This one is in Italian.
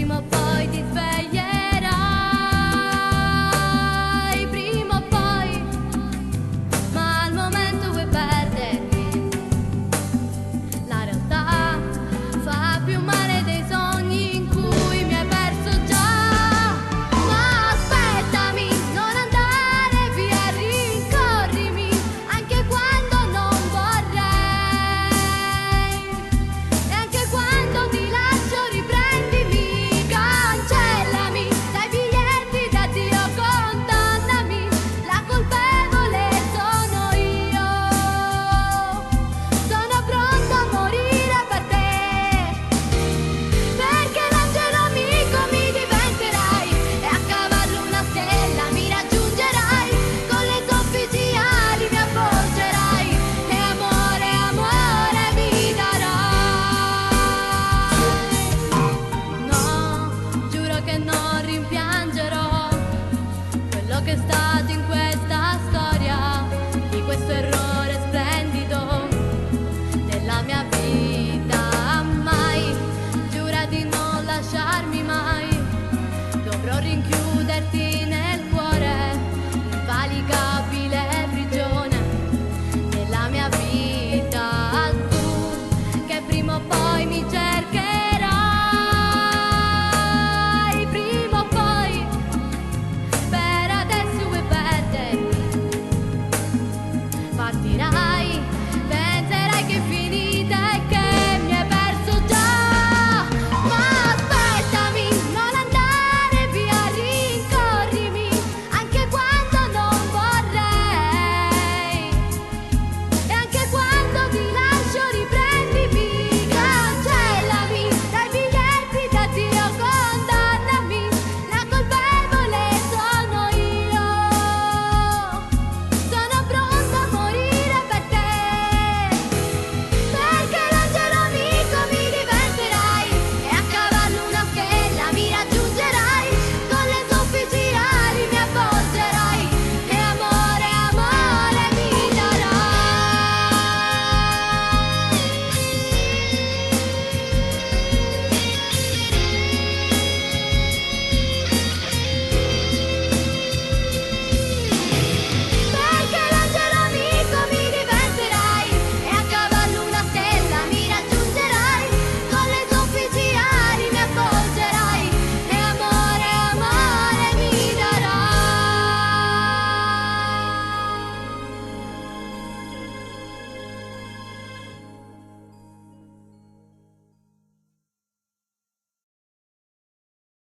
prima o poi ti sveglierai, prima o poi, ma al momento vuoi perdermi. La realtà fa più male dei sogni in cui mi hai perso già. Ma aspettami, non andare via, rincorrimi anche quando non vorrei, e anche quando ti lascio riprendimi, cancellami dai biglietti d'addio, condannami, la colpevole sono io, sono pronta a morire per te, perché l'angelo amico mi diventerai e a cavallo una stella mi raggiungerai, con le soffici ali mi avvolgerai e amore, amore mi darai. No, giuro che non rimpiangerò quello che è stato in quel